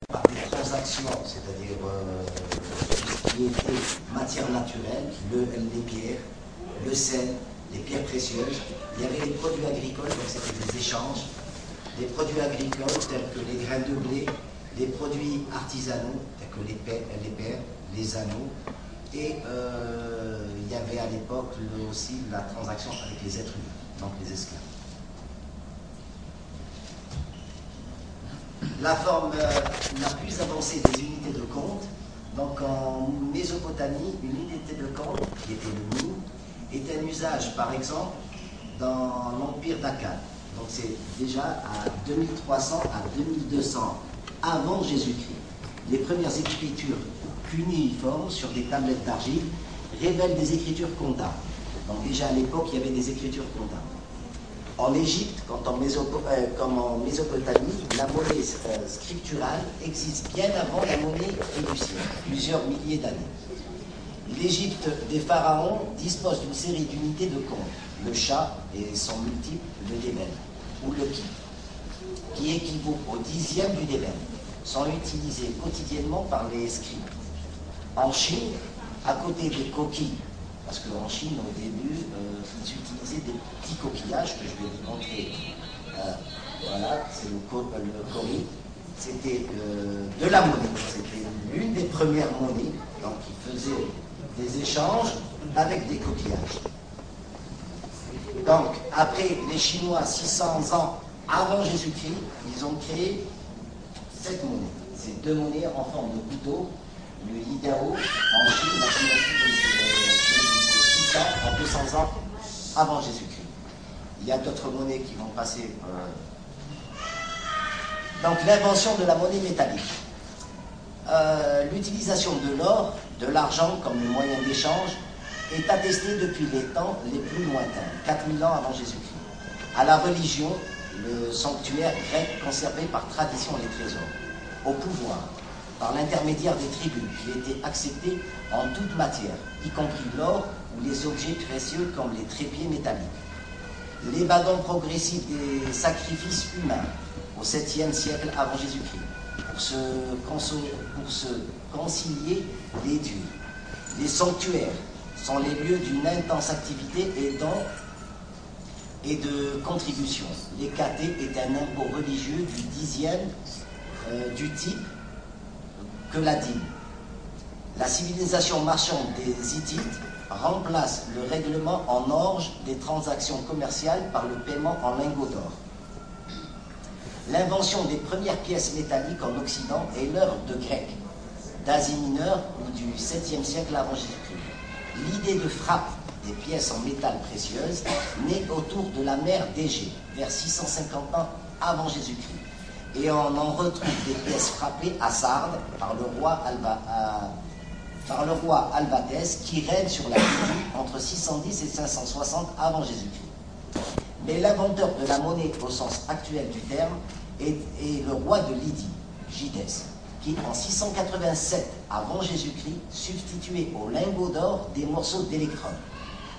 par des transactions, c'est-à-dire qui étaient matières naturelles, les pierres, le sel, les pierres précieuses. Il y avait les produits agricoles, donc c'était des échanges. Des produits agricoles tels que les grains de blé, les produits artisanaux tels que les pères, les anneaux. Et il y avait à l'époque aussi la transaction avec les êtres humains, donc les esclaves. La forme la plus avancée des unités de compte, donc en Mésopotamie, une unité de compte, qui était le mou, était un usage, par exemple, dans l'empire d'Akkad. Donc c'est déjà à 2300 à 2200 avant Jésus-Christ. Les premières écritures cunéiformes sur des tablettes d'argile révèlent des écritures comptables. Donc déjà à l'époque, il y avait des écritures comptables. En Égypte, comme en Mésopotamie, la monnaie scripturale existe bien avant la monnaie égyptienne, plusieurs milliers d'années. L'Égypte des pharaons dispose d'une série d'unités de compte, le chat et son multiple, le débel, ou le ki, qui équivaut au dixième du débel, sont utilisés quotidiennement par les scribes. En Chine, à côté des coquilles, parce qu'en Chine, au début, ils utilisaient des petits coquillages que je vais vous montrer. Voilà, c'est le kori. C'était de la monnaie. C'était l'une des premières monnaies. Donc, ils faisaient des échanges avec des coquillages. Donc, après les Chinois, 600 ans avant Jésus-Christ, ils ont créé cette monnaie. Ces deux monnaies en forme de couteau. Le Yidao, en Chine, la en 200 ans avant Jésus-Christ. Il y a d'autres monnaies qui vont passer. Donc l'invention de la monnaie métallique. L'utilisation de l'or, de l'argent comme le moyen d'échange est attestée depuis les temps les plus lointains, 4000 ans avant Jésus-Christ. À la religion, le sanctuaire grec conservait par tradition les trésors. Au pouvoir, par l'intermédiaire des tribus qui étaient acceptés en toute matière, y compris l'or ou les objets précieux comme les trépieds métalliques. L'évasion progressive des sacrifices humains au 7e siècle avant Jésus-Christ pour se concilier les dieux. Les sanctuaires sont les lieux d'une intense activité et de contribution. Les cathés est un impôt religieux du 10e du type que la dîme. La civilisation marchande des Hittites remplace le règlement en orge des transactions commerciales par le paiement en lingots d'or. L'invention des premières pièces métalliques en Occident est l'œuvre de Grecs, d'Asie mineure ou du 7e siècle avant Jésus-Christ. L'idée de frappe des pièces en métal précieuses naît autour de la mer d'Égée, vers 650 ans avant Jésus-Christ. Et on en retrouve des pièces frappées à Sardes par le roi Albatès qui règne sur la Libye entre 610 et 560 avant Jésus-Christ. Mais l'inventeur de la monnaie au sens actuel du terme est le roi de Lydie, Gidès, qui en 687 avant Jésus-Christ substituait au lingot d'or des morceaux d'électrum.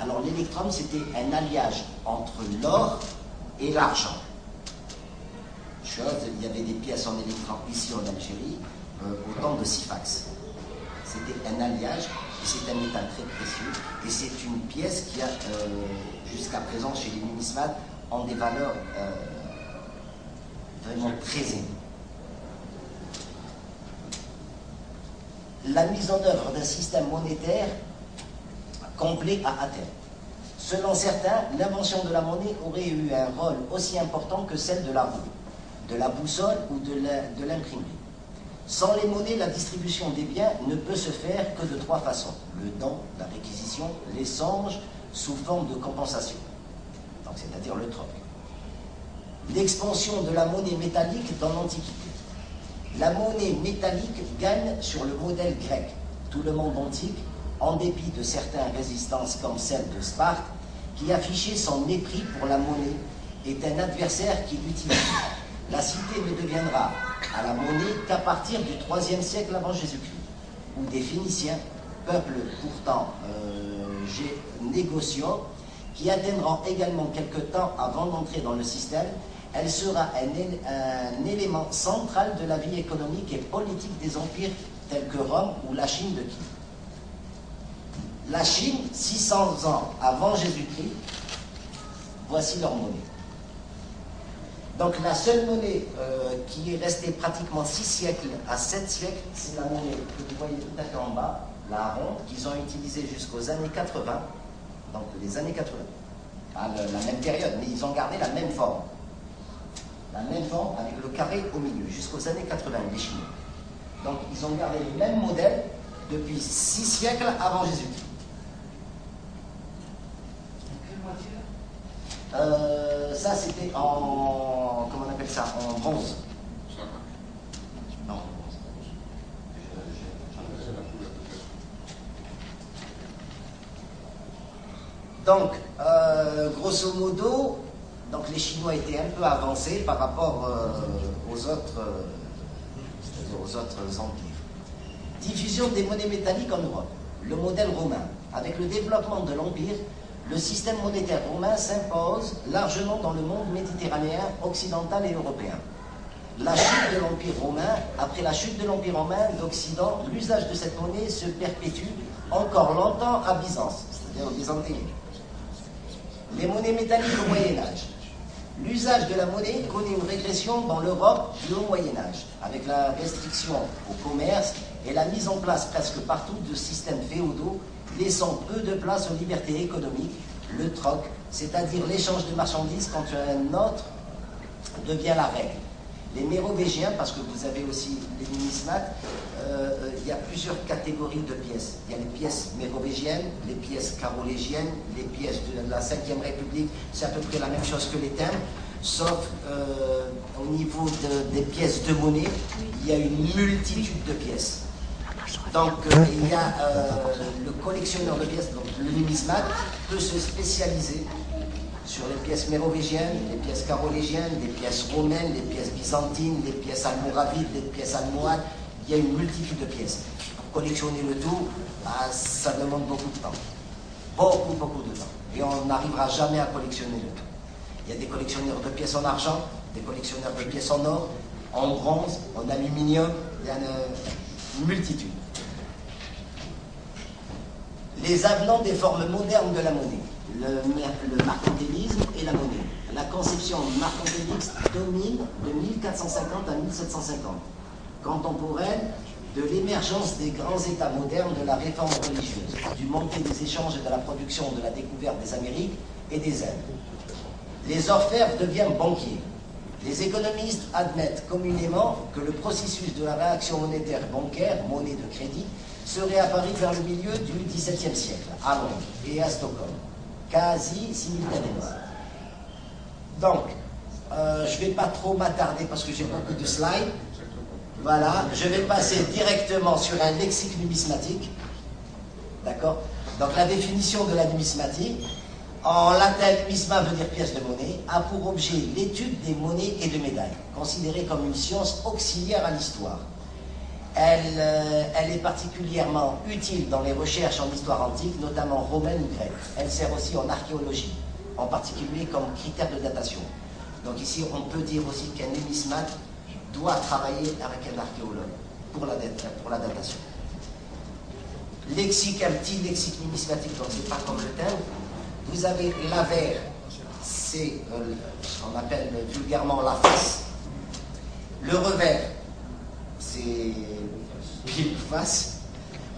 Alors l'électrum c'était un alliage entre l'or et l'argent. Il y avait des pièces en électrum ici en Algérie au temps de Sifax. C'était un alliage, et c'est un métal très précieux, et c'est une pièce qui a, jusqu'à présent, chez les numismates, ont des valeurs vraiment très élevées. La mise en œuvre d'un système monétaire complet à Athènes. Selon certains, l'invention de la monnaie aurait eu un rôle aussi important que celle de la roue, de la boussole ou de l'imprimerie. Sans les monnaies, la distribution des biens ne peut se faire que de trois façons. Le don, la réquisition, l'échange sous forme de compensation. Donc, c'est-à-dire le troc. L'expansion de la monnaie métallique dans l'Antiquité. La monnaie métallique gagne sur le modèle grec. Tout le monde antique, en dépit de certaines résistances comme celle de Sparte, qui affichait son mépris pour la monnaie, est un adversaire qui l'utilise. La cité ne deviendra à la monnaie qu'à partir du 3e siècle avant Jésus-Christ, où des Phéniciens, peuple pourtant négociant, qui atteindront également quelque temps avant d'entrer dans le système. Elle sera un élément central de la vie économique et politique des empires tels que Rome ou la Chine de Qi. La Chine, 600 ans avant Jésus-Christ, voici leur monnaie. Donc la seule monnaie qui est restée pratiquement 6 siècles à 7 siècles, c'est la monnaie que vous voyez tout à fait en bas, la ronde, qu'ils ont utilisée jusqu'aux années 80, donc les années 80, pas la même période, mais ils ont gardé la même forme. La même forme avec le carré au milieu, jusqu'aux années 80, les Chinois. Donc ils ont gardé le même modèle depuis 6 siècles avant Jésus-Christ. Ça c'était en, comment on appelle ça, en bronze. Non. Donc, grosso modo, donc les Chinois étaient un peu avancés par rapport aux autres empires. Diffusion des monnaies métalliques en Europe. Le modèle romain. Avec le développement de l'empire, le système monétaire romain s'impose largement dans le monde méditerranéen, occidental et européen. La chute de l'Empire romain, après la chute de l'Empire romain d'Occident, l'usage de cette monnaie se perpétue encore longtemps à Byzance, c'est-à-dire aux Byzantins. Les monnaies métalliques au Moyen-Âge. L'usage de la monnaie connaît une régression dans l'Europe du Haut Moyen-Âge, avec la restriction au commerce et la mise en place presque partout de systèmes féodaux, laissant peu de place aux libertés économiques, le troc, c'est-à-dire l'échange de marchandises quand un autre devient la règle. Les mérovingiens, parce que vous avez aussi les numismates, il y a plusieurs catégories de pièces. Il y a les pièces mérovingiennes, les pièces carolingiennes, les pièces de la 5e République, c'est à peu près la même chose que les timbres, sauf au niveau des pièces de monnaie, il y a une multitude de pièces. Donc il y a le collectionneur de pièces, donc le numismate, peut se spécialiser sur les pièces mérovingiennes, les pièces carolingiennes, les pièces romaines, les pièces byzantines, les pièces almoravides, les pièces almohades. Il y a une multitude de pièces. Pour collectionner le tout, ça demande beaucoup de temps. Beaucoup de temps. Et on n'arrivera jamais à collectionner le tout. Il y a des collectionneurs de pièces en argent, des collectionneurs de pièces en or, en bronze, en aluminium, il y en a une multitude. Les avenants des formes modernes de la monnaie. Le mercantilisme et la monnaie. La conception mercantiliste domine de 1450 à 1750, contemporaine de l'émergence des grands États modernes, de la réforme religieuse, du montée des échanges et de la production, de la découverte des Amériques et des Indes. Les orfèvres deviennent banquiers. Les économistes admettent communément que le processus de la réaction monétaire bancaire, monnaie de crédit, serait apparu vers le milieu du XVIIe siècle, à Londres et à Stockholm. Quasi simultanément. Donc, je ne vais pas trop m'attarder parce que j'ai beaucoup de slides. Voilà, je vais passer directement sur un lexique numismatique. D'accord? Donc, la définition de la numismatique, en latin, numisma veut dire pièce de monnaie, a pour objet l'étude des monnaies et de médailles, considérée comme une science auxiliaire à l'histoire. Elle est particulièrement utile dans les recherches en histoire antique, notamment romaine ou grecque. Elle sert aussi en archéologie, en particulier comme critère de datation. Donc ici, on peut dire aussi qu'un numismate doit travailler avec un archéologue pour la datation. Lexique, un petit lexique numismatique, donc c'est pas comme le thème. Vous avez l'avers, c'est ce qu'on appelle vulgairement la face. Le revers, c'est pile face.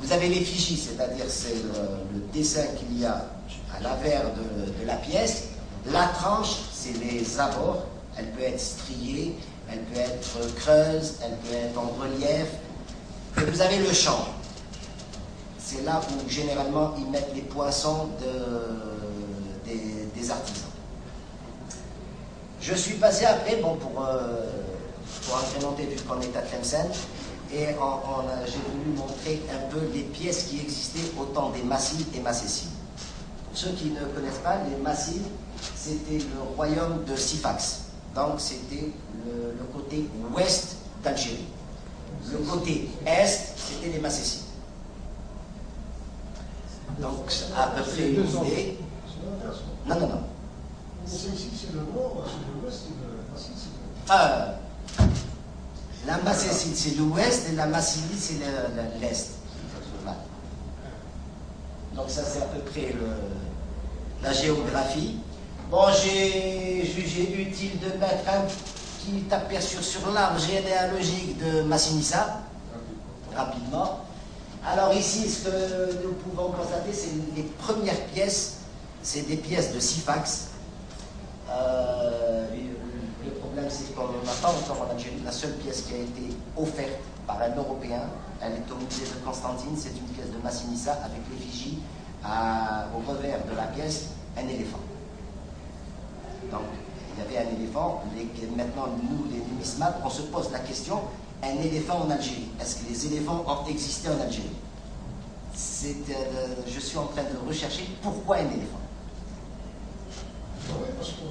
Vous avez l'effigie, c'est-à-dire c'est le dessin qu'il y a à l'avers de la pièce. La tranche, c'est les abords. Elle peut être striée, elle peut être creuse, elle peut être en relief. Et vous avez le champ. C'est là où généralement ils mettent les poinçons des artisans. Je suis passé après, bon, pour incrémenter vu qu'on est à Tlemcen, et j'ai voulu montrer un peu les pièces qui existaient au temps des Massides et Macécides. Pour ceux qui ne connaissent pas, les Massides, c'était le royaume de Sifax. Donc c'était le côté ouest d'Algérie. Le côté est, c'était les Macécides. Donc à peu près une idée. l'inverse. Non, non, non. C'est ici, c'est le nord, c'est l'ouest, et la Massile, c'est la Macécile, c'est l'ouest, et la Massilie, c'est l'est. Voilà. Donc ça, c'est à peu près la géographie. Bon, j'ai jugé utile de mettre un petit aperçu sur l'arbre généalogique de Massinissa, rapidement. Alors ici, ce que nous pouvons constater, c'est les premières pièces, c'est des pièces de Sifax. Le problème, c'est qu'on n'a pas encore en Algérie. La seule pièce qui a été offerte par un Européen, elle est au musée de Constantine, c'est une pièce de Massinissa avec l'effigie au revers de la pièce, un éléphant. Donc, il y avait un éléphant. Maintenant, nous, les numismates, on se pose la question, un éléphant en Algérie. Est-ce que les éléphants ont existé en Algérie? Je suis en train de rechercher pourquoi un éléphant. Oui, parce que